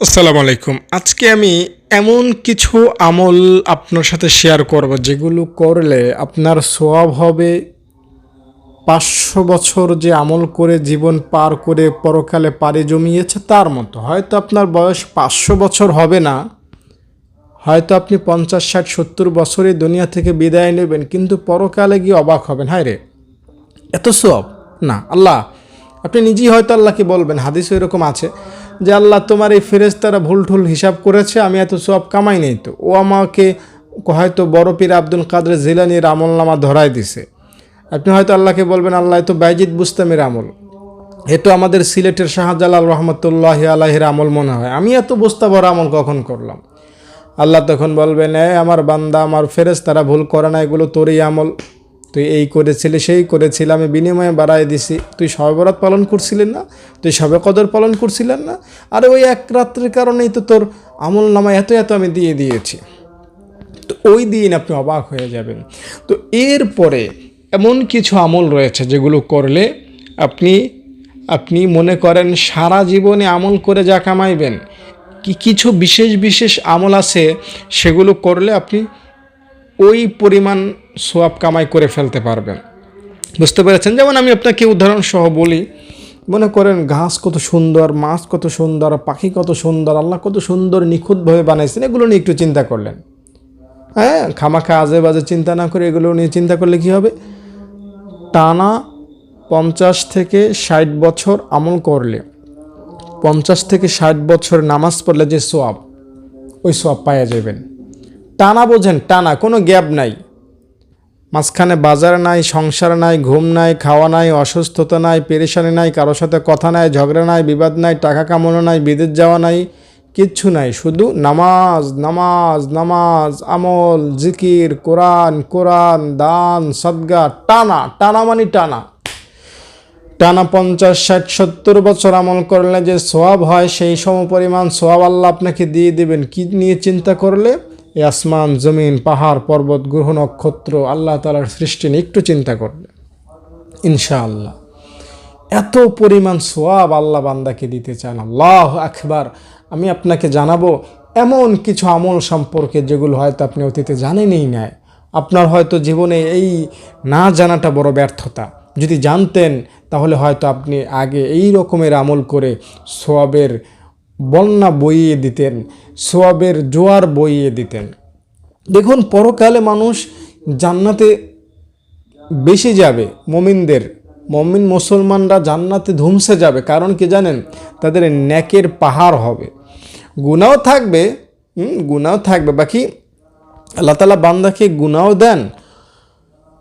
আসসালামু আলাইকুম। আজকে আমি এমন কিছু আমল আপনার সাথে শেয়ার করব যেগুলো করলে আপনার সওয়াব হবে ৫০০ বছর যে আমল করে জীবন পার করে পরকালে পাড়ি জমিয়েছে তার মতো। হয়তো আপনার বয়স ৫০০ বছর হবে না, হয়তো আপনি ৫০, ৬০, ৭০ বছরে দুনিয়া থেকে বিদায় নেবেন, কিন্তু পরকালে গিয়ে অবাক হবেন, হায় রে এত সওয়াব না আল্লাহ। আপনি নিজেই হয়তো আল্লাহকে বলবেন, হাদিসে এরকম আছে যে আল্লাহ তোমার এই ফেরেশতারা ভুল ঠুল হিসাব করেছে, আমি এত সওয়াব কামাই নেই, তো ও আমাকে হয়তো বড় পীর আব্দুল কাদের জিলানীর আমলনামা ধরায় দিছে। আপনি হয়তো আল্লাহকে বলবেন, আল্লাহ এ তো বাইজিদ বুস্তামের আমল, এ তো আমাদের সিলেটের শাহজালাল রহমতুল্লাহ আলাইহির আমল মনে হয়, আমি এত বস্তাভর আমল কখন করলাম? আল্লাহ তখন বলবেন, আমার বান্দা, আমার ফেরেশতারা ভুল করে না, এগুলো তোরই আমল, তুই এই করেছিলি সেই করেছিলি, আমি বিনিময়ে বাড়াই দিছি, তুই শবে বরাত পালন করছিলেন না, তুই শবে কদর পালন করছিলেন না, আরে ওই এক রাত্রের কারণেই তো তোর আমল নামায় এত এত আমি দিয়ে দিয়েছি। তো ওই দিন আপনি অবাক হয়ে যাবেন। তো এরপরে এমন কিছু আমল রয়েছে যেগুলো করলে আপনি আপনি মনে করেন সারা জীবনে আমল করে যা কামাইবেন, কিছু বিশেষ বিশেষ আমল আছে সেগুলো করলে আপনি ওই পরিমাণ সোয়াব কামাই করে ফেলতে পারবেন। বুঝতে পেরেছেন? যেমন আমি আপনাকে উদাহরণসহ বলি, মনে করেন ঘাস কত সুন্দর, মাছ কত সুন্দর, পাখি কত সুন্দর, আল্লাহ কত সুন্দর নিখুঁতভাবে বানাইছেন, এগুলো নিয়ে একটু চিন্তা করলেন। হ্যাঁ, খামাখা আজে বাজে চিন্তা না করে এগুলো নিয়ে চিন্তা করলে কী হবে? টানা ৫০ থেকে ৬০ বছর আমল করলে, ৫০ থেকে ৬০ বছর নামাজ পড়লে যে সোয়াব, ওই সোয়াব পাওয়া যাবেন। টানা বোঝেন, টানা, কোনো গ্যাপ নাই, মাঝখানে বাজার নাই, সংসার নাই, ঘুম নাই, খাওয়া নাই, অসুস্থতা নাই, পেরেশানি নাই, কারোর সাথে কথা নাই, ঝগড়া নাই, বিবাদ নাই, টাকা কামানো নাই, বিদেশ যাওয়া নাই, কিচ্ছু নাই, শুধু নামাজ নামাজ নামাজ, আমল, জিকির, কোরআন কোরআন, দান, সদগা, টানা টানা মানে টানা টানা ৫০, ৬০, ৭০ বছর আমল করলে যে সোয়াব হয়, সেই সমপরিমাণ সোয়াব আল্লাহ আপনাকে দিয়ে দেবেন। কি নিয়ে চিন্তা করলে? এই আসমান, জমিন, পাহাড়, পর্বত, গ্রহ, নক্ষত্র, আল্লাহ তাআলার সৃষ্টি নিয়ে একটু চিন্তা করলে ইনশাআল্লাহ এত পরিমাণ সোয়াব আল্লাহ বান্দাকে দিতে চান। আল্লাহু আকবার। আমি আপনাকে জানাবো এমন কিছু আমল সম্পর্কে যেগুলো হয়তো আপনি অতীতে জানেনই না। আপনার হয়তো জীবনে এই না জানাটা বড় ব্যর্থতা। যদি জানতেন তাহলে হয়তো আপনি আগে এই রকমের আমল করে সোয়াবের বন্যা বইয়ে দিতেন, সোয়াবের জোয়ার বইয়ে দিতেন। দেখুন, পরকালে মানুষ জান্নাতে বেশি যাবে, মমিন মুসলমানরা জান্নাতে ধুমসে যাবে। কারণ কি জানেন? তাদের নেকের পাহাড় হবে, গুনাও থাকবে, বাকি আল্লাহ তাআলা বান্দাকে গুনাও দেন,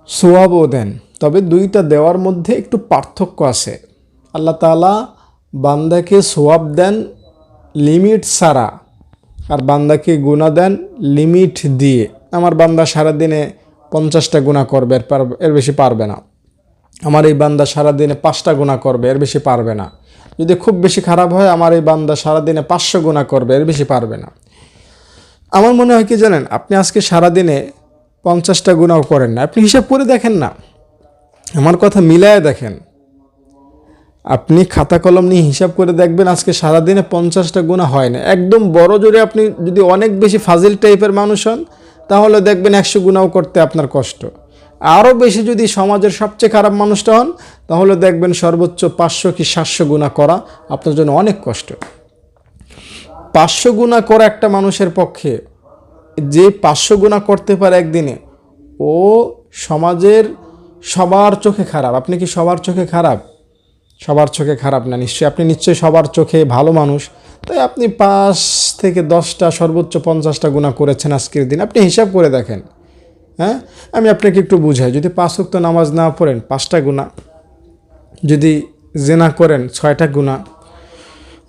সোয়াবও দেন। তবে দুইটা দেওয়ার মধ্যে একটু পার্থক্য আছে। আল্লাহ তাআলা বান্দাকে সোয়াব দেন লিমিট ছাড়া, আর বান্দাকে গুনাহ দেন লিমিট দিয়ে। আমার বান্দা সারাদিনে ৫০টা গুনাহ করবে, এর বেশি পারবে না। আমার এই বান্দা সারাদিনে 5টা গুনাহ করবে, এর বেশি পারবে না। যদি খুব বেশি খারাপ হয়, আমার এই বান্দা সারাদিনে 500 গুনাহ করবে, এর বেশি পারবে না। আমার মনে হয় কি জানেন, আপনি আজকে সারাদিনে 50টা গুনাহ করেন না, আপনি হিসাব করে দেখেন না, আমার কথা মিলায় দেখেন। আপনি খাতা কলম নিয়ে হিসাব করে দেখবেন, আজকে সারাদিনে 50টা গুনাহ হয় না। একদম বড় জোরে আপনি যদি অনেক বেশি ফাজিল টাইপের মানুষ হন, তাহলে দেখবেন 100 গুনাহ করতে আপনার কষ্ট। আরও বেশি যদি সমাজের সবচেয়ে খারাপ মানুষটা হন, তাহলে দেখবেন সর্বোচ্চ 500 কি 700 গুনাহ করা আপনার জন্য অনেক কষ্ট। 500 গুনাহ করা একটা মানুষের পক্ষে, যে 500 গুনাহ করতে পারে একদিনে, ও সমাজের সবার চোখে খারাপ। আপনি কি সবার চোখে খারাপ? সবার চোখে খারাপ না নিশ্চয়ই, আপনি নিশ্চয়ই সবার চোখে ভালো মানুষ। তাই আপনি 5 থেকে 10টা সর্বোচ্চ 50টা গুনাহ করেছেন আজকের দিন। আপনি হিসাব করে দেখেন। হ্যাঁ, আমি আপনাকে একটু বুঝাই। যদি 5 ওয়াক্ত নামাজ না পড়েন, 5টা গুনাহ। যদি জিনা করেন, 6টা গুনাহ।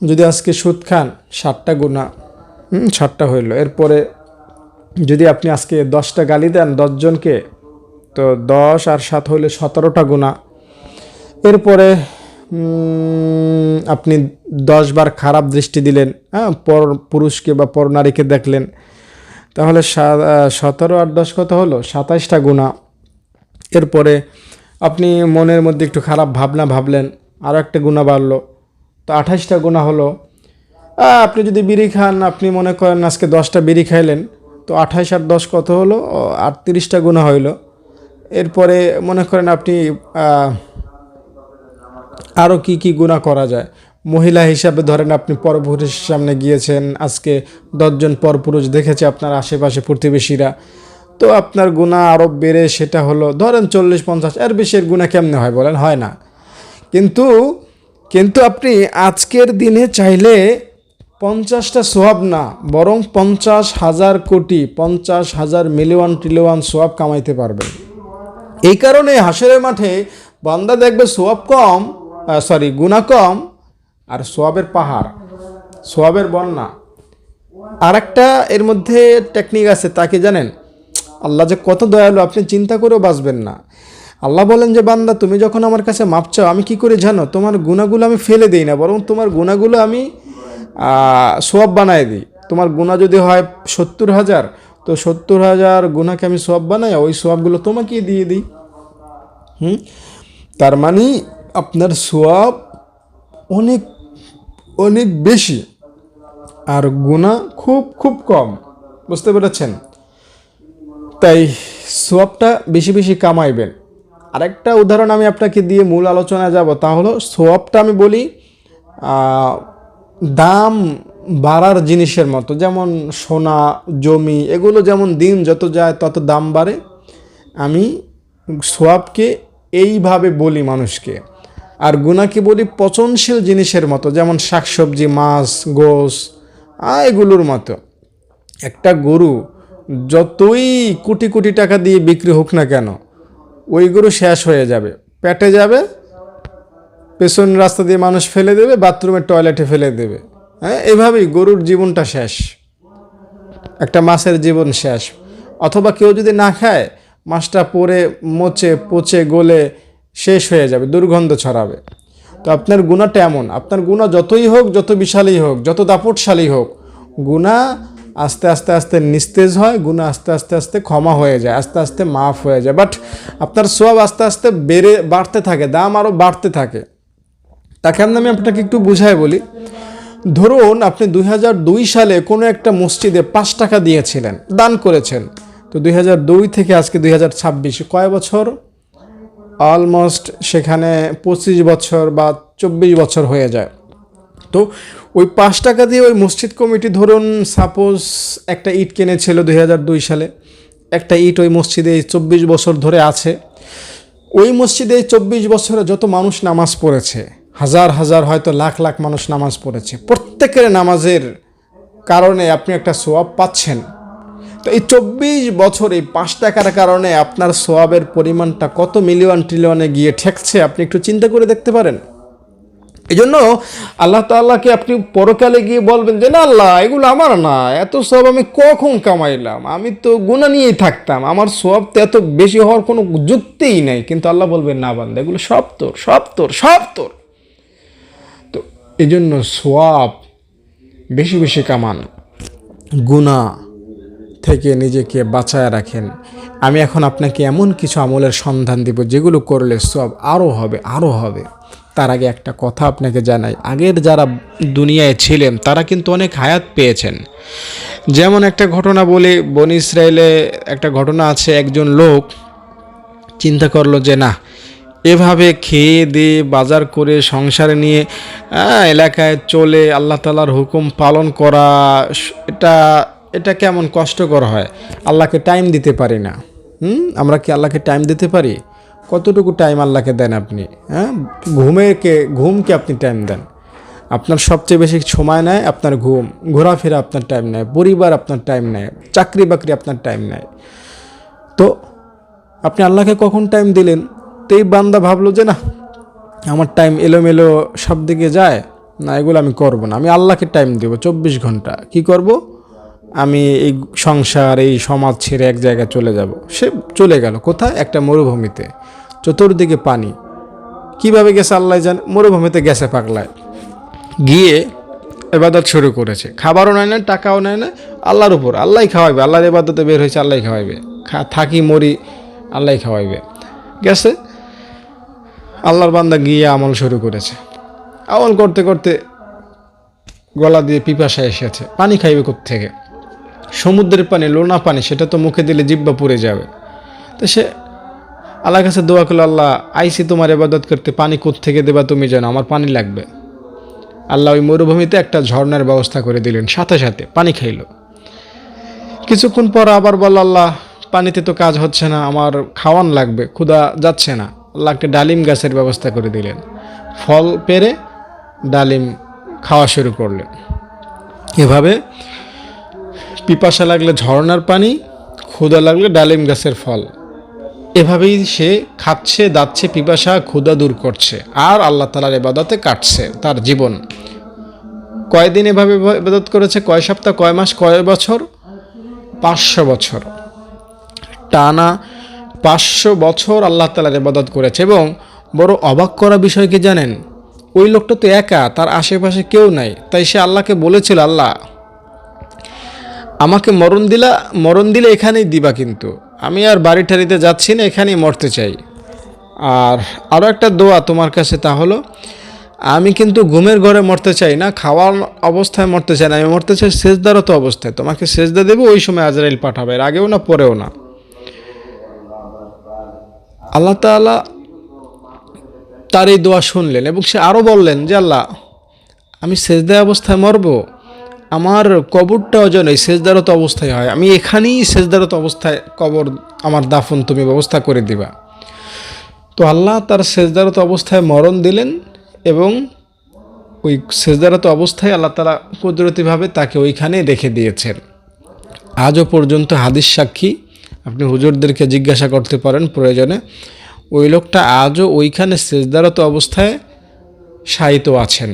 যদি আজকে সুদ খান, 7টা গুনাহ। 7টা হইল। এরপরে যদি আপনি আজকে 10টা গালি দেন 10 জনকে, তো 10 আর 7 হইলে 17টা গুনাহ। এরপরে আপনি 10 বার খারাপ দৃষ্টি দিলেন, হ্যাঁ, পর পুরুষকে বা পর নারীকে দেখলেন, তাহলে 17 আর 10 কত হলো? 27টা গুনাহ। এরপরে আপনি মনের মধ্যে একটু খারাপ ভাবনা ভাবলেন, আরও একটা গুনাহ বাড়লো, তো 28টা গুনাহ হলো। আপনি যদি বিড়ি খান, আপনি মনে করেন আজকে 10টা বিড়ি খাইলেন, তো 28 আর 10 কত হলো? 38টা গুনাহ হইল। এরপরে মনে করেন আপনি আরও কি কি গুনাহ করা যায়। মহিলা হিসাবে ধরেন আপনি পরপুরুষের সামনে গিয়েছেন, আজকে 10জন পরপুরুষ দেখেছে আপনার আশেপাশে প্রতিবেশীরা, তো আপনার গুনাহ আরও বেড়ে সেটা হলো ধরেন 40-50। এর বেশি এর গুনাহ কেমনে হয় বলেন? হয় না। কিন্তু কিন্তু আপনি আজকের দিনে চাইলে 50টা সোয়াব না, বরং 50,000 কোটি, 50,000 মিলিয়ন ট্রিলিয়ন সোয়াব কামাইতে পারবেন। এই কারণে হাসরের মাঠে বান্দা দেখবে সোয়াব কম, গুনাহ কম, আর সোয়াবের পাহাড়, সোয়াবের বন্যা। আর একটা এর মধ্যে টেকনিক আছে, তাকে জানেন? আল্লাহ যে কত দয়ালু আপনি চিন্তা করেও বাঁচবেন না। আল্লাহ বলেন যে বান্দা, তুমি যখন আমার কাছে মাপ চাও, আমি কি করে জানো? তোমার গুনাহগুলো আমি ফেলে দিই না, বরং তোমার গুনাহগুলো আমি সোয়াব বানায় দিই। তোমার গুনাহ যদি হয় 70,000, তো 70,000 গুনাহকে আমি সোয়াব বানাই, ওই সোয়াবগুলো তোমাকেই দিয়ে দিই। তার মানে আপনার সোয়াব অনেক অনেক বেশি, আর গুনাহ খুব খুব কম। বুঝতে পেরেছেন? তাই সোয়াবটা বেশি বেশি কামাইবেন। আরেকটা উদাহরণ আমি আপনাকে দিয়ে মূল আলোচনায় যাব, তা হলো সোয়াবটা আমি বলি দাম বাড়ার জিনিসের মতো। যেমন সোনা, জমি, এগুলো যেমন দিন যত যায় তত দাম বাড়ে, আমি সোয়াবকে এইভাবে বলি মানুষকে। আর গুনাহকে বলি পচনশীল জিনিসের মতো, যেমন শাকসবজি, মাছ, গোশ, এগুলোর মতো। একটা গরু যতই কোটি কোটি টাকা দিয়ে বিক্রি হোক না কেন, ওই গরু শেষ হয়ে যাবে, পেটে যাবে, পেছন রাস্তা দিয়ে মানুষ ফেলে দেবে, বাথরুমের টয়লেটে ফেলে দেবে। এভাবেই গরুর জীবনটা শেষ, একটা মাছের জীবন শেষ। অথবা কেউ যদি না খায়, মাছটা পরে মচে পচে গলে শেষ হয়ে যাবে, দুর্গন্ধ ছড়াবে। তো আপনার গুনাহটা এমন, আপনার গুনাহ যতই হোক, যত বিশালই হোক, যত দাপটশালী হোক, গুনাহ আস্তে আস্তে আস্তে নিস্তেজ হয়, গুনাহ আস্তে আস্তে আস্তে ক্ষমা হয়ে যায়, আস্তে আস্তে মাফ হয়ে যায়। বাট আপনার সোয়াব আস্তে আস্তে বাড়তে থাকে, দাম আরও বাড়তে থাকে। তাকে আমি আপনাকে একটু বুঝাই বলি। ধরুন আপনি 2002 সালে কোনো একটা মসজিদে 5 টাকা দিয়েছিলেন, দান করেছেন। তো 2002 থেকে আজকে 2026 কয় বছর? অলমোস্ট সেখানে 25 বছর বা 24 বছর হয়ে যায়। তো ওই 5 টাকা দিয়ে ওই মসজিদ কমিটি ধরুন সাপোজ একটা ইট কিনেছিল 2002 সালে, একটা ইট ওই মসজিদে 24 বছর ধরে আছে। ওই মসজিদে 24 বছরে যত মানুষ নামাজ পড়েছে, হাজার হাজার হয়তো লাখ লাখ মানুষ নামাজ পড়েছে, প্রত্যেকের নামাজের কারণে আপনি একটা সোয়াব পাচ্ছেন। তো এই 24 বছর এই 5 টাকার কারণে আপনার সোয়াবের পরিমাণটা কত মিলিয়ন ট্রিলিয়নে গিয়ে ঠেকছে, আপনি একটু চিন্তা করে দেখতে পারেন। এই জন্য আল্লাহ তাআলাকে আপনি পরকালে গিয়ে বলবেন যে না আল্লাহ, এগুলো আমার না, এত সোয়াব আমি কখন কামাইলাম, আমি তো গুনাহ নিয়েই থাকতাম, আমার সোয়াব তো এত বেশি হওয়ার কোনো যুক্তিই নাই। কিন্তু আল্লাহ বলবেন না বান্দা, এগুলো সব তোর, সব তোর, সব তোর। তো এই জন্য সোয়াব বেশি বেশি কামান, গুনাহ থেকে নিজেকে বাঁচায় রাখেন। আমি এখন আপনাকে এমন কিছু আমলের সন্ধান দিব যেগুলো করলে সব আরও হবে, আরও হবে। তার আগে একটা কথা আপনাকে জানাই, আগের যারা দুনিয়ায় ছিলেন তারা কিন্তু অনেক হায়াত পেয়েছেন। যেমন একটা ঘটনা বলি, বনি ইসরায়েলে একটা ঘটনা আছে। একজন লোক চিন্তা করলো যে না, এভাবে খেয়ে দিয়ে বাজার করে সংসারে নিয়ে এলাকায় চলে আল্লাহ তাআলার হুকুম পালন করা, এটা এটা কেমন কষ্টকর হয়। আল্লাহকে টাইম দিতে পারি না। আমরা কি আল্লাহকে টাইম দিতে পারি? কতটুকু টাইম আল্লাহকে দেন আপনি? ঘুমকে আপনি টাইম দেন? আপনার সবচেয়ে বেশি সময় নেয় আপনার ঘুম, ঘোরাফেরা আপনার টাইম নেয়, পরিবার আপনার টাইম নেয়, চাকরি বাকরি আপনার টাইম নেয়। তো আপনি আল্লাহকে কখন টাইম দিলেন? তো এই বান্দা ভাবলো যে না, আমার টাইম এলোমেলো সব দিকে যায়, না এগুলো আমি করব না, আমি আল্লাহকে টাইম দেব 24 ঘন্টা। কি করব? আমি এই সংসার, এই সমাজ ছেড়ে এক জায়গায় চলে যাব। সে চলে গেল কোথায়? একটা মরুভূমিতে, চতুর্দিকে পানি। কিভাবে গেছে আল্লাহ জানে, মরুভূমিতে গেছে পাগলায়, গিয়ে ইবাদত শুরু করেছে। খাবারও নেয় না, টাকাও নেয় না, আল্লাহর উপর, আল্লাহই খাওয়াইবে। আল্লাহর ইবাদতে বের হয়েছে, আল্লাহই খাওয়াইবে, থাকি মরি আল্লাহই খাওয়াইবে। গেছে, আল্লাহর বান্দা গিয়ে আমল শুরু করেছে। আমল করতে করতে গলা দিয়ে পিপাসা এসেছে, পানি খাইবে কোত্থেকে? সমুদ্রের পানি, লোনা পানি, সেটা তো মুখে দিলে জিহ্বা পুড়ে যাবে। তো সে আল্লাহর কাছে দোয়া করলো, আল্লাহ আইসি তোমার ইবাদত করতে, পানি কোত্থেকে দেবা তুমি জানো, আমার পানি লাগবে। আল্লাহ ওই মরুভূমিতে একটা ঝর্ণার ব্যবস্থা করে দিলেন, সাথে সাথে পানি খাইল। কিছুক্ষণ পর আবার বলল, আল্লাহ পানিতে তো কাজ হচ্ছে না, আমার খাওয়ান লাগবে, ক্ষুধা যাচ্ছে না। আল্লাহ একটা ডালিম গাছের ব্যবস্থা করে দিলেন, ফল পেরে ডালিম খাওয়া শুরু করলেন। এভাবে পিপাসা লাগলে ঝর্ণার পানি, ক্ষুধা লাগলে ডালিম গাছের ফল, এভাবেই সে খাচ্ছে, দাচ্ছে, পিপাসা ক্ষুধা দূর করছে, আর আল্লাহ তাআলার ইবাদতে কাটছে তার জীবন। কয়দিন এভাবে ইবাদত করেছে? কয় সপ্তাহ, কয় মাস, কয় বছর? 500 বছর টানা 500 বছর আল্লাহ তাআলার ইবাদত করেছে। এবং বড় অবাক করা বিষয় কি জানেন? ওই লোকটা তো একা, তার আশেপাশে কেউ নাই। তাই সে আল্লাহকে বলেছিল, আল্লাহ আমাকে মরণ দিলে এখানেই দিবা, কিন্তু আমি আর বাড়ি টাড়িতে যাচ্ছি না, এখানেই মরতে চাই। আর আরও একটা দোয়া তোমার কাছে, তা হলো আমি কিন্তু ঘুমের ঘরে মরতে চাই না, খাওয়ার অবস্থায় মরতে চাই না, আমি মরতে চাই সেজদারত অবস্থায়। তোমাকে সেজদা দেবো, ওই সময় আজরাইল পাঠাবে, এর আগেও না পরেও না। আল্লাহ তাআলা তার এই দোয়া শুনলেন এবং সে আরও বললেন যে, আল্লাহ আমি সেজদা অবস্থায় মরব, আমার কবরটাও যেন এই সেজদারত অবস্থায় হয়, আমি এখানেই সেজদারত অবস্থায় কবর, আমার দাফন তুমি ব্যবস্থা করে দিবা। তো আল্লাহ তার সেজদারত অবস্থায় মরণ দিলেন এবং ওই সেজদারত অবস্থায় আল্লাহ তাআলা কুদরতিভাবে তাকে ওইখানে রেখে দিয়েছেন। আজও পর্যন্ত হাদিস সাক্ষী, আপনি হুজুরদেরকে জিজ্ঞাসা করতে পারেন প্রয়োজনে, ওই লোকটা আজও ওইখানে সেজদারত অবস্থায় শায়িত আছেন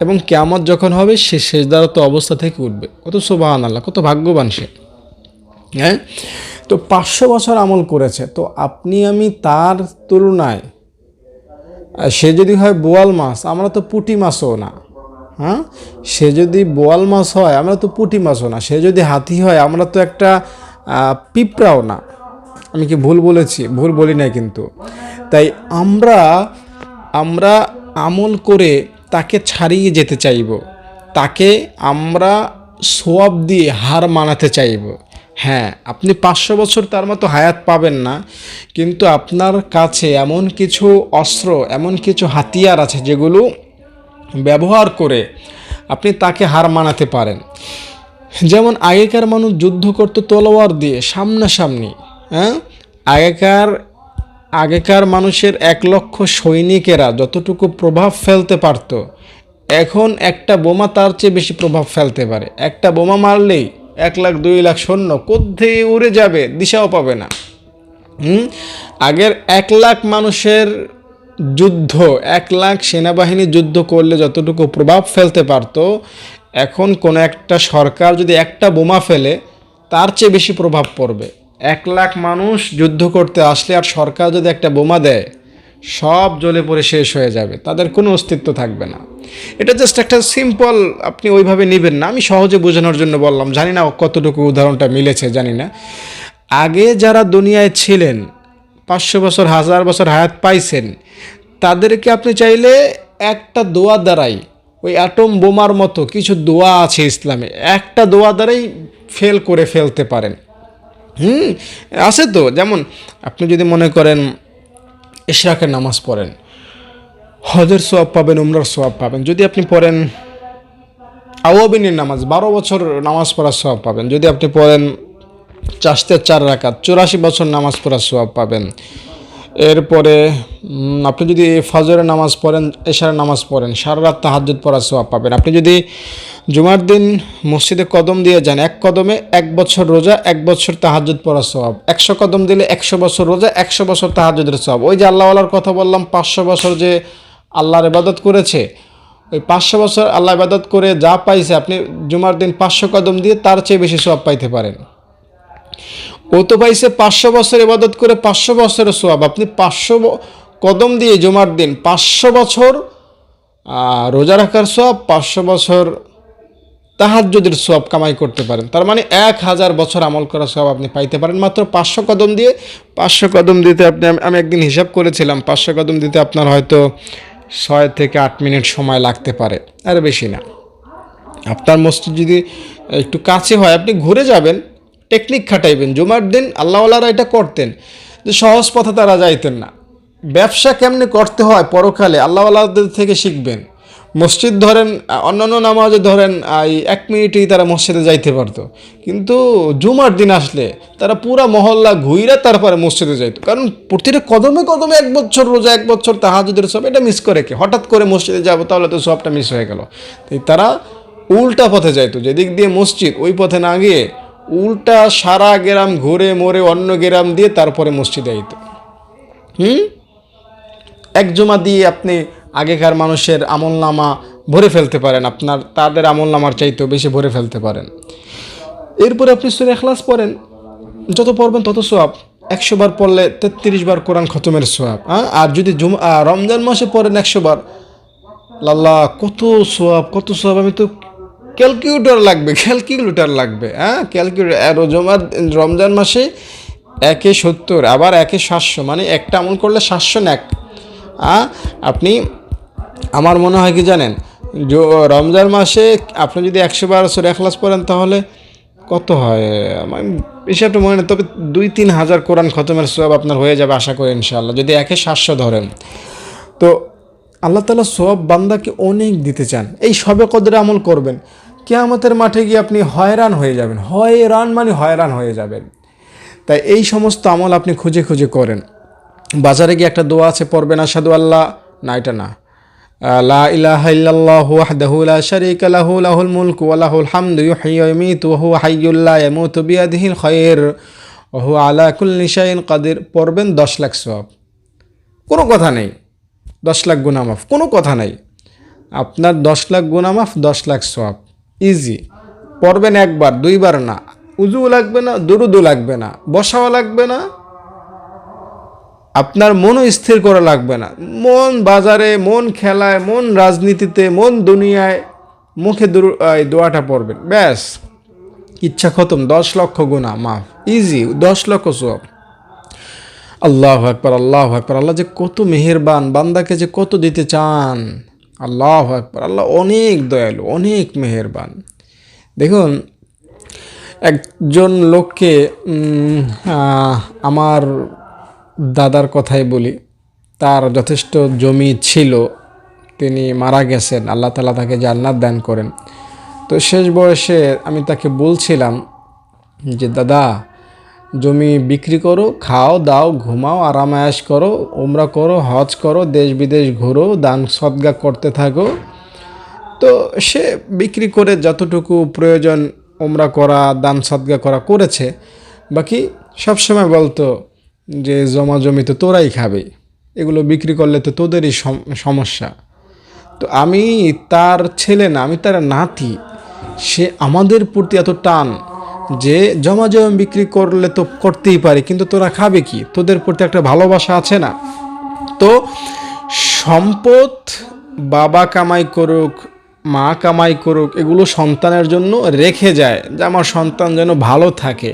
এবং কিয়ামত যখন হবে সে সেজদারত অবস্থা থেকে উঠবে। কত সুবহানাল্লাহ, কত ভাগ্যবান সে। হ্যাঁ, তো 500 বছর আমল করেছে। তো আপনি আমি তার তুলনায়, সে যদি হয় বোয়াল মাছ, আমরা তো পুঁটি মাছও না। হ্যাঁ, সে যদি বোয়াল মাছ হয়, আমরা তো পুঁটি মাছও না। সে যদি হাতি হয়, আমরা তো একটা পিঁপড়াও না। আমি কি ভুল বলেছি? ভুল বলি না কিন্তু। তাই আমরা আমল করে তাকে ছাড়িয়ে যেতে চাইব, তাকে আমরা সোয়াব দিয়ে হার মানাতে চাইব। হ্যাঁ, আপনি 500 বছর তার মতো হায়াত পাবেন না, কিন্তু আপনার কাছে এমন কিছু অস্ত্র, এমন কিছু হাতিয়ার আছে যেগুলো ব্যবহার করে আপনি তাকে হার মানাতে পারেন। যেমন আগেকার মানুষ যুদ্ধ করতো তলোয়ার দিয়ে সামনাসামনি। হ্যাঁ, আগেকার মানুষের 1 লক্ষ সৈনিকেরা যতটুকু প্রভাব ফেলতে পারত, এখন একটা বোমা তার চেয়ে বেশি প্রভাব ফেলতে পারে। একটা বোমা মারলেই 1 লাখ 2 লাখ সৈন্য কোথায় উড়ে যাবে, দিশাও পাবে না। আগের 1 লাখ মানুষের যুদ্ধ, 1 লাখ সেনাবাহিনী যুদ্ধ করলে যতটুকু প্রভাব ফেলতে পারত, এখন কোনো একটা সরকার যদি একটা বোমা ফেলে তার চেয়ে বেশি প্রভাব পড়বে। 1 লাখ মানুষ যুদ্ধ করতে আসলে আর সরকার যদি একটা বোমা দেয়, সব জ্বলে পড়ে শেষ হয়ে যাবে, তাদের কোনো অস্তিত্ব থাকবে না। এটা জাস্ট একটা সিম্পল, আপনি ওইভাবে নেবেন না, আমি সহজে বোঝানোর জন্য বললাম। জানি না কতটুকু উদাহরণটা মিলেছে, জানি না। আগে যারা দুনিয়ায় ছিলেন, 500 বছর, 1000 বছর হায়াত পাইছেন, তাদেরকে আপনি চাইলে একটা দোয়া দ্বারাই, ওই অ্যাটম বোমার মতো কিছু দোয়া আছে ইসলামে, একটা দোয়া দ্বারাই ফেল করে ফেলতে পারেন। আছে তো, যেমন আপনি যদি মনে করেন ইশরাকের নামাজ পড়েন, হজের সোয়াব পাবেন, উমরার সোয়াব পাবেন। যদি আপনি পড়েন আওয়াবিনের নামাজ, 12 বছর নামাজ পড়ার সোয়াব পাবেন। যদি আপনি পড়েন চাশতের 4 রাকাত, 84 বছর নামাজ পড়ার সোয়াব পাবেন। এরপরে আপনি যদি ফজরের নামাজ পড়েন, এশারের নামাজ পড়েন, সারা রাত তাহাজ্জুদ পড়ার সোয়াব পাবেন। আপনি যদি জুমার দিন মসজিদে কদম দিয়ে যান, 1 কদমে 1 বছর রোজা, 1 বছর তাহাজ্জুদ পড়ার সোয়াব। 100 কদম দিলে 100 বছর রোজা, 100 বছর তাহাজ্জুদের সোয়াব। ওই যে আল্লাহওয়ালার কথা বললাম, 500 বছর যে আল্লাহর ইবাদত করেছে, ওই 500 বছর আল্লাহ ইবাদত করে যা পাইছে, আপনি জুমার দিন 500 কদম দিয়ে তার চেয়ে বেশি সোয়াব পাইতে পারেন। ও তো পাইছে 500 বছর ইবাদত করে 500 বছরের সোয়াব। আপনি 500 কদম দিয়ে জুমার দিন 500 বছর রোজা রাখার সোয়াব, 500 বছর তাহাজ্জুদের সোয়াব কামাই করতে পারেন। তার মানে 1000 বছর আমল করার সোয়াব আপনি পাইতে পারেন মাত্র 500 কদম দিয়ে। 500 কদম দিতে আমি একদিন হিসাব করেছিলাম, 500 কদম দিতে আপনার হয়তো 6 থেকে 8 মিনিট সময় লাগতে পারে, আর বেশি না। আপনার মসজিদ যদি একটু কাছে হয় আপনি ঘুরে যাবেন, টেকনিক খাটাইবেন। জুমার দিন আল্লাহওয়ালারা এটা করতেন যে সহজ পথে তারা যাইতেন না। ব্যবসা কেমনে করতে হয় পরকালে আল্লাহওয়ালাদের থেকে শিখবেন। মসজিদ ধরেন, অন্যান্য নামাজে ধরেন এই 1 মিনিটেই তারা মসজিদে যাইতে পারতো, কিন্তু জুমার দিন আসলে তারা পুরা মহল্লা ঘুইরা তারপরে মসজিদে যাইতো। কারণ প্রতিটা কদমে কদমে 1 বছর রোজা, 1 বছর তাহাজ্জুদের সব, এটা মিস করে কে? হঠাৎ করে মসজিদে যাবো তাহলে তো সবটা মিস হয়ে গেল। তাই তারা উল্টা পথে যাইতো, যেদিক দিয়ে মসজিদ ওই পথে না গিয়ে উল্টা সারা গ্রাম ঘুরে মোড়ে অন্য গ্রাম দিয়ে তারপরে মসজিদে আইতো। এক জুমা দিয়ে আপনি আগেকার মানুষের আমলনামা ভরে ফেলতে পারেন, আপনার তাদের আমলনামার চাইতেও বেশি ভরে ফেলতে পারেন। এরপরে আপনি সূরা ইখলাস পড়েন, যত পড়বেন তত সওয়াব। 100 বার পড়লে 33 বার কোরআন খতমের সওয়াব। আর যদি রমজান মাসে পড়েন 100 বার, আল্লাহ কত সওয়াব, কত সওয়াব! আমি তো ক্যালকুলেটর লাগবে, ক্যালকুলেটর। রমজান মাসে 1/70, আবার 1/700, মানে একটা আমল করলে 700 ন্যাক। আপনি, আমার মনে হয় কি জানেন, রমজান মাসে আপনি যদি 100 বার সূরা ইখলাস পড়েন তাহলে কত হয়, আমি হিসাবটা মনে নেই, তবে 2-3 হাজার কোরআন খতমের সওয়াব আপনার হয়ে যাবে আশা করি ইনশাআল্লাহ, যদি 1/700 ধরেন। তো আল্লাহ তাআলা সওয়াব বান্দাকে অনেক দিতে চান। এই সবে কদরে আমল করবেন, কিয়ামতের মাঠে গিয়ে আপনি হয়রান হয়ে যাবেন। হয়রান হয়ে যাবেন। তাই এই সমস্ত আমল আপনি খুঁজে খুঁজে করেন। বাজারে গিয়ে একটা দোয়া আছে পড়বেন, আশহাদু আল্লাহ, না এটা না, লা ইলাহা ইল্লাল্লাহু ওয়াহদাহু লা শারীকা লাহু লাহুল মুলকু ওয়া লাহুল হামদু ইউহয়ি ওয়া ইউমীতু ওয়া হুয়া হাইয়্যুল লা ইয়ামুতু বিয়াদিহিল খায়র ওয়া হুয়া আলা কুল্লি শাইইন কাদির। পড়বেন 10 লাখ সওয়াব, কোনো কথা নেই। 10 লাখ গুনাহ মাফ, কোনো কথা নেই। আপনার 10 লাখ গুনাহ মাফ, 10 লাখ সওয়াব, ইজি। পড়বেন একবার, 2 বার না। উজুও লাগবে না, দুরুদও লাগবে না, বসাও লাগবে না, আপনার মনও স্থির করা লাগবে না। মন বাজারে, মন খেলায়, মন রাজনীতিতে, মন দুনিয়ায়, মুখে দোয়াটা পড়বেন, ব্যাস ইচ্ছা খতম। 10 লক্ষ গুনাহ মাফ, ইজি। 10 লক্ষ সওয়াব। আল্লাহু আকবার, আল্লাহু আকবার। আল্লাহ যে কত মেহেরবান, বান্দাকে যে কত দিতে চান। আল্লাহু আকবার। আল্লাহ অনেক দয়ালু, অনেক মেহেরবান। দেখুন, একজন লোককে, আমার দাদার কথাই বলি, তার যথেষ্ট জমি ছিল, তিনি মারা গেছেন, আল্লাহ তাআলা তাকে জান্নাত দান করেন। তো শেষ বয়সে আমি তাকে বলছিলাম যে দাদা, জমি বিক্রি করো, খাও দাও, ঘুমাও, আরাম আয়েশ করো, উমরা করো, হজ করো, দেশ বিদেশ ঘুরো, দান সদকা করতে থাকো। তো সে বিক্রি করে যতটুকু প্রয়োজন উমরা করা, দান সদকা করা করেছে, বাকি সবসময় বলতো যে জমা জমি তো তোরাই খাবে, এগুলো বিক্রি করলে তো তোদেরই সমস্যা। তো আমি তার ছেলে না, আমি তার নাতি। সে আমাদের প্রতি এত টান যে জমা জমি বিক্রি করলে তো করতেই পারি, কিন্তু তোরা খাবে কি, তোদের প্রতি একটা ভালোবাসা আছে না। তো সম্পদ বাবা কামাই করুক, মা কামাই করুক, এগুলো সন্তানের জন্য রেখে যায় যে আমার সন্তান যেন ভালো থাকে।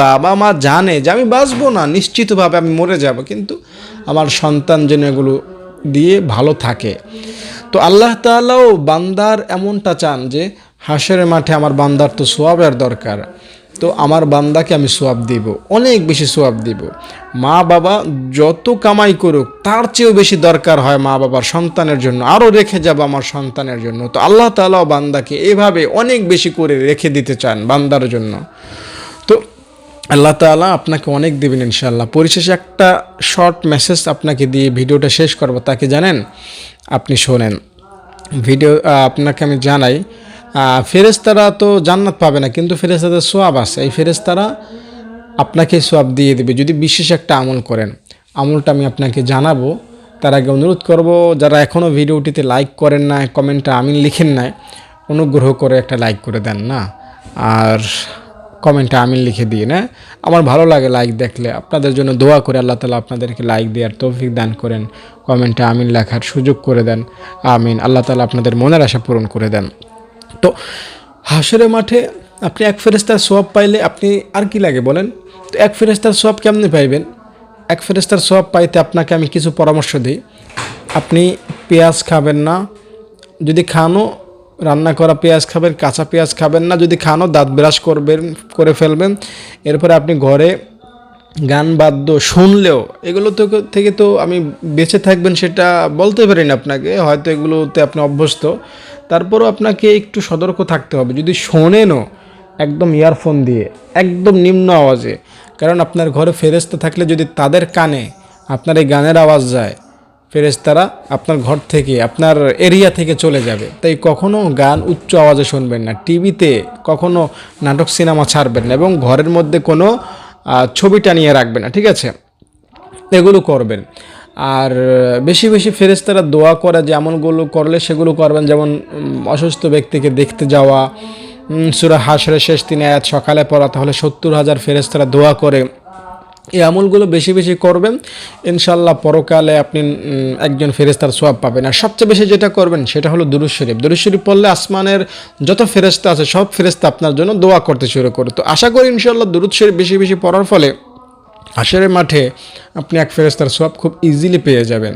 বাবা মা জানে যে আমি বাঁচবো না, নিশ্চিতভাবে আমি মরে যাব, কিন্তু আমার সন্তান যেন এগুলো দিয়ে ভালো থাকে। তো আল্লাহ তাআলাও বান্দার এমনটা চান যে হাসরের মাঠে আমার বান্দার তো সওয়াবের দরকার, তো আমার বান্দাকে আমি সওয়াব দিব, অনেক বেশি সওয়াব দিব। মা বাবা যত কামাই করুক তার চেয়েও বেশি দরকার হয় মা বাবার সন্তানের জন্য, আরও রেখে যাব আমার সন্তানের জন্য। তো আল্লাহ তাআলাও বান্দাকে এভাবে অনেক বেশি করে রেখে দিতে চান বান্দার জন্য। তো আল্লাহ তাআলা আপনাকে অনেক দেবেন ইনশাআল্লাহ। পরিশেষে একটা শর্ট মেসেজ আপনাকে দিয়ে ভিডিওটা শেষ করব, তাকে জানেন, আপনি শোনেন ভিডিও। আপনাকে আমি জানাই, ফেরেশতারা তো জান্নাত পাবে না, কিন্তু ফেরেশতাদের সওয়াব আছে। এই ফেরেশতারা আপনাকে সওয়াব দিয়ে দেবে যদি বিশেষ একটা আমল করেন। আমলটা আমি আপনাকে জানাবো, তার আগে অনুরোধ করব, যারা এখনও ভিডিওটিতে লাইক করেন না, কমেন্টে আমিন লিখেন নাই, অনুগ্রহ করে একটা লাইক করে দেন না, আর কমেন্টে আমিন লিখে দিয়ে না। আমার ভালো লাগে লাইক দেখলে। আপনাদের জন্য দোয়া করে আল্লাহ তাআলা আপনাদেরকে লাইক দেওয়ার তৌফিক দান করেন, কমেন্টে আমিন লেখার সুযোগ করে দেন। আমিন। আল্লাহ তাআলা আপনাদের মনের আশা পূরণ করে দেন। তো হাসরের মাঠে আপনি এক ফেরেশতার সওয়াব পাইলে আপনি আর কি লাগে বলেন? তো এক ফেরেশতার সওয়াব কেমনে পাইবেন? এক ফেরেশতার সওয়াব পাইতে আপনাকে আমি কিছু পরামর্শ দিই। আপনি পেঁয়াজ খাবেন না, যদি খানও রান্না করা পেঁয়াজ খাবেন, কাঁচা পেঁয়াজ খাবেন না। যদি খানও দাঁত ব্রাশ করে ফেলবেন। এরপরে আপনি ঘরে গান বাদ্য শুনলেও এগুলো থেকে তো আমি বেঁচে থাকবেন সেটা বলতে পারি না আপনাকে, হয়তো এগুলোতে আপনি অভ্যস্ত। তারপরও আপনাকে একটু সতর্ক থাকতে হবে। যদি শোনেনও একদম ইয়ারফোন দিয়ে, একদম নিম্ন আওয়াজে, কারণ আপনার ঘরে ফেরেশতা থাকলে যদি তাদের কানে আপনার এই গানের আওয়াজ যায়, ফেরেশতারা আপনার ঘর থেকে, আপনার এরিয়া থেকে চলে যাবে। তাই কখনো গান উচ্চ আওয়াজে শুনবেন না, টিভিতে কখনো নাটক সিনেমা ছাড়বেন না, এবং ঘরের মধ্যে কোনো ছবি টানিয়ে রাখবেন না, ঠিক আছে? এগুলো করবেন। আর বেশি বেশি ফেরেশতারা দোয়া করে যে আমলগুলো করলে সেগুলো করবেন। যেমন অসুস্থ ব্যক্তিকে দেখতে যাওয়া, সূরা হাশরের শেষ 3 আয়াত সকালে পড়া, তাহলে 70,000 ফেরেশতারা দোয়া করে। এই আমলগুলো বেশি বেশি করবেন, ইনশাল্লাহ পরকালে আপনি একজন ফেরেশতার সওয়াব পাবেন। আর সবচেয়ে বেশি যেটা করবেন সেটা হলো দুরূদ শরীফ। দুরূদ শরীফ পড়লে আসমানের যত ফেরেশতা আছে সব ফেরেশতা আপনার জন্য দোয়া করতে শুরু করে। তো আশা করি ইনশাল্লাহ দুরূদ শরীফ বেশি বেশি পড়ার ফলে হাশরের মাঠে আপনি এক ফেরেশতার সওয়াব খুব ইজিলি পেয়ে যাবেন।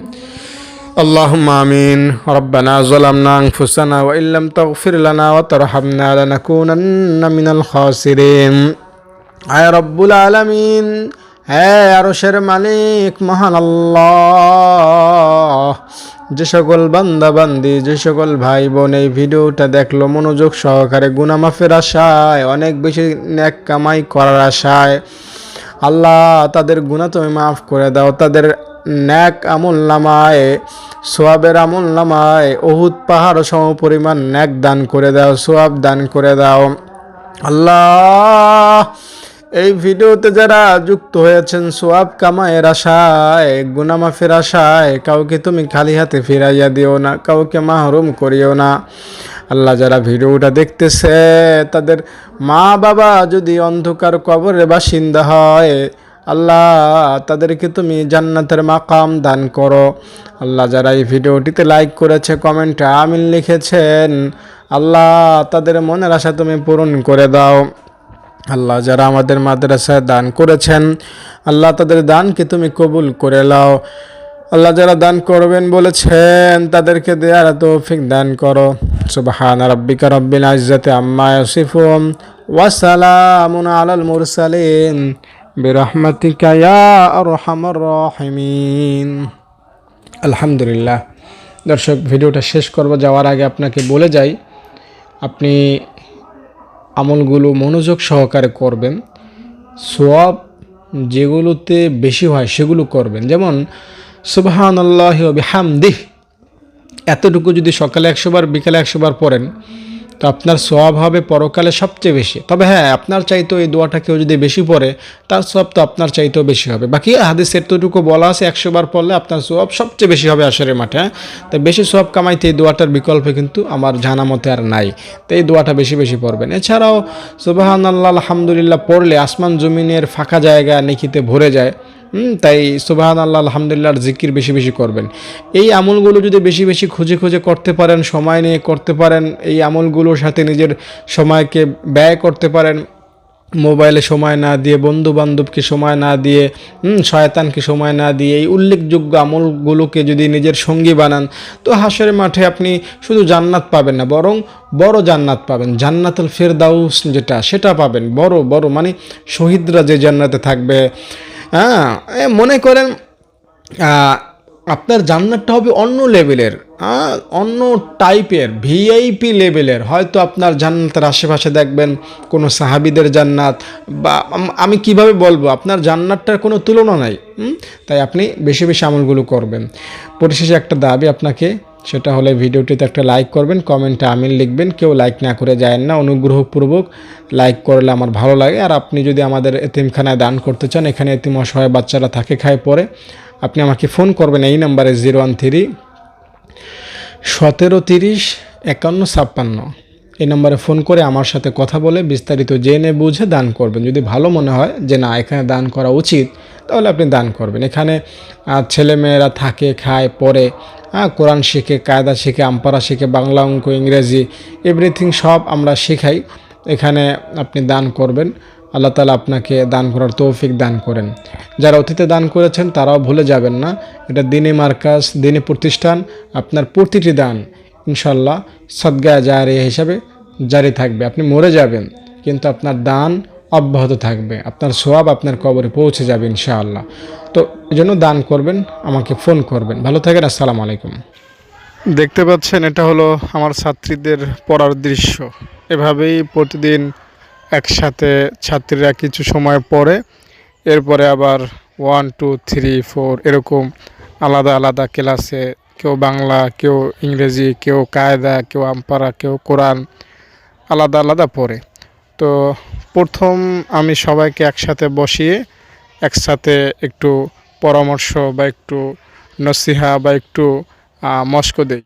اللهم آمين. ربنا ظلمنا أنفسنا وإن لم تغفر لنا وترحمنا لنكونن من الخاسرين. আয় রব্বুল আলামিন, হ্যাঁ আরশের মালিক মহান আল্লাহ, যে সকল বান্দা বান্দি, যে সকল ভাই বোন এই ভিডিওটা দেখলো মনোযোগ সহকারে গুনাহ মাফের আশায়, অনেক বেশি নেক কামাই করার আশায়, আল্লাহ তাদের গুনাহ তুমি মাফ করে দাও। তাদের নেক আমল নামায়, সোয়াবের আমল নামায় উহুদ পাহাড় সম পরিমাণ নেক দান করে দাও, সোয়াব দান করে দাও। আল্লাহ এই ভিডিওতে যারা যুক্ত হয়েছেন সোয়াব কামায়ের আশায়, গুনাহ মাফের আশায়, কাউকে তুমি খালি হাতে ফিরাইয়া দিও না, কাউকে মাহরুম করিও না। আল্লাহ যারা ভিডিওটা দেখতেছে তাদের মা বাবা যদি অন্ধকার কবরের বাসিন্দা হয়, আল্লাহ তাদেরকে তুমি জান্নাতের মাকাম দান করো। আল্লাহ যারা এই ভিডিওটিতে লাইক করেছে, কমেন্টে আমিন লিখেছেন, আল্লাহ তাদের মনের আশা তুমি পূরণ করে দাও। আল্লাহ যারা আমাদের মাদ্রাসায় দান করেছেন, আল্লাহ তাদের দানকে তুমি কবুল করে নাও। আল্লাহ যারা দান করবেন বলেছেন তাদেরকে দেয়ার তৌফিক দান করো। সুবহান রাব্বিকা রাব্বিল ইজ্জাতি আম্মা ইয়াসিফুন ওয়া সালামুন আলাল মুরসালিন বিরহমাতিকা ইয়া আরহামার রাহিমিন। আলহামদুলিল্লাহ। দর্শক, ভিডিওটা শেষ করব যাওয়ার আগে আপনাকে বলে যাই, আপনি আমলগুলো মনোযোগ সহকারে করবেন। সওয়াব যেগুলোতে বেশি হয় সেগুলো করবেন। যেমন সুবহানাল্লাহি ওয়া বিহামদিহি, এতটুকু যদি সকালে 100 বার, বিকালে 100 বার পড়েন তো আপনার সওয়াব হবে পরকালে সবচেয়ে বেশি। তবে হ্যাঁ, আপনার চাইতেও এই দোয়াটা কেউ যদি বেশি পড়ে তার সওয়াব তো আপনার চাইতেও বেশি হবে। বাকি হাদিসে এতটুকু বলা আছে 100 বার পড়লে আপনার সওয়াব সবচেয়ে বেশি হবে হাশরের মাঠে। তাই বেশি সওয়াব কামাইতে এই দোয়াটার বিকল্প কিন্তু আমার জানা মতে আর নাই। তো এই দোয়াটা বেশি বেশি পড়বেন। এছাড়াও সুবহানাল্লাহ আলহামদুলিল্লাহ পড়লে আসমান জমিনের ফাঁকা জায়গা নেকিতে ভরে যায়। তাই সুবহানাল্লাহ আলহামদুলিল্লাহর জিকির বেশি বেশি করবেন। এই আমলগুলো যদি বেশি বেশি খুঁজে খুঁজে করতে পারেন, সময় নিয়ে করতে পারেন, এই আমলগুলোর সাথে নিজের সময়কে ব্যয় করতে পারেন, মোবাইলে সময় না দিয়ে, বন্ধু বান্ধবকে সময় না দিয়ে, শয়তানকে সময় না দিয়ে এই উল্লেখযোগ্য আমলগুলোকে যদি নিজের সঙ্গী বানান, তো হাশরের মাঠে আপনি শুধু জান্নাত পাবেন না, বরং বড় জান্নাত পাবেন। জান্নাতুল ফেরদাউস যেটা, সেটা পাবেন। বড় বড় মানে শহীদরা যে জান্নাতে থাকবে। হ্যাঁ, মনে করেন আপনার জান্নাতটা হবে অন্য লেভেলের, অন্য টাইপের, ভিআইপি লেভেলের। হয়তো আপনার জান্নাতের আশেপাশে দেখবেন কোনো সাহাবীদের জান্নাত, বা আমি কিভাবে বলবো, আপনার জান্নাতটার কোনো তুলনা নাই। তাই আপনি বেশি বেশি আমলগুলো করবেন। পরিশেষে একটা দাবি আপনাকে, সেটা হলে ভিডিওটিতে একটা লাইক করবেন, কমেন্টে আমিন লিখবেন। কেউ লাইক না করে যায়েন না, অনুগ্রহপূর্বক লাইক করলে আমার ভালো লাগে। আর আপনি যদি আমাদের এতিমখানায় দান করতে চান, এখানে এতিম অসহায় বাচ্চারা থাকে, খায় পরে, আপনি আমাকে ফোন করবেন এই নাম্বারে 013 1730 51 56। এই নাম্বারে ফোন করে আমার সাথে কথা বলে বিস্তারিত জেনে বুঝে দান করবেন। যদি ভালো মনে হয় যে না এখানে দান করা উচিত, তাহলে আপনি দান করবেন। এখানে ছেলেমেয়েরা থাকে, খায়, পড়ে, কোরআন শিখে, কায়দা শিখে, আমপারা শিখে, বাংলা, অঙ্ক, ইংরেজি, এভরিথিং সব আমরা শেখাই। এখানে আপনি দান করবেন, আল্লাহ তাআলা আপনাকে দান করার তৌফিক দান করেন। যারা অতীতে দান করেছেন তারাও ভুলে যাবেন না, এটা দ্বীনি মার্কাজ, দ্বীনি প্রতিষ্ঠান। আপনার প্রতিটি দান ইনশাল্লাহ সদকা জারিয়া হিসাবে জারি থাকবে। আপনি মরে যাবেন কিন্তু আপনার দান অব্যাহত থাকবে, আপনার সোয়াব আপনার কবরে পৌঁছে যাবে ইনশাআল্লাহ। তো এই জন্য দান করবেন, আমাকে ফোন করবেন। ভালো থাকেন। আসসালামু আলাইকুম। দেখতে পাচ্ছেন এটা হলো আমার ছাত্রীদের পড়ার দৃশ্য। এভাবেই প্রতিদিন একসাথে ছাত্রীরা কিছু সময় পড়ে, এরপরে আবার 1 2 3 4 এরকম আলাদা আলাদা ক্লাসে, কেউ বাংলা, কেউ ইংরেজি, কেউ কায়দা, কেউ আমপারা, কেউ কোরআন আলাদা আলাদা পড়ে। তো প্রথম আমি সবাইকে একসাথে বসিয়ে একসাথে একটু পরামর্শ বা একটু নসিহা বা একটু মশক দেই।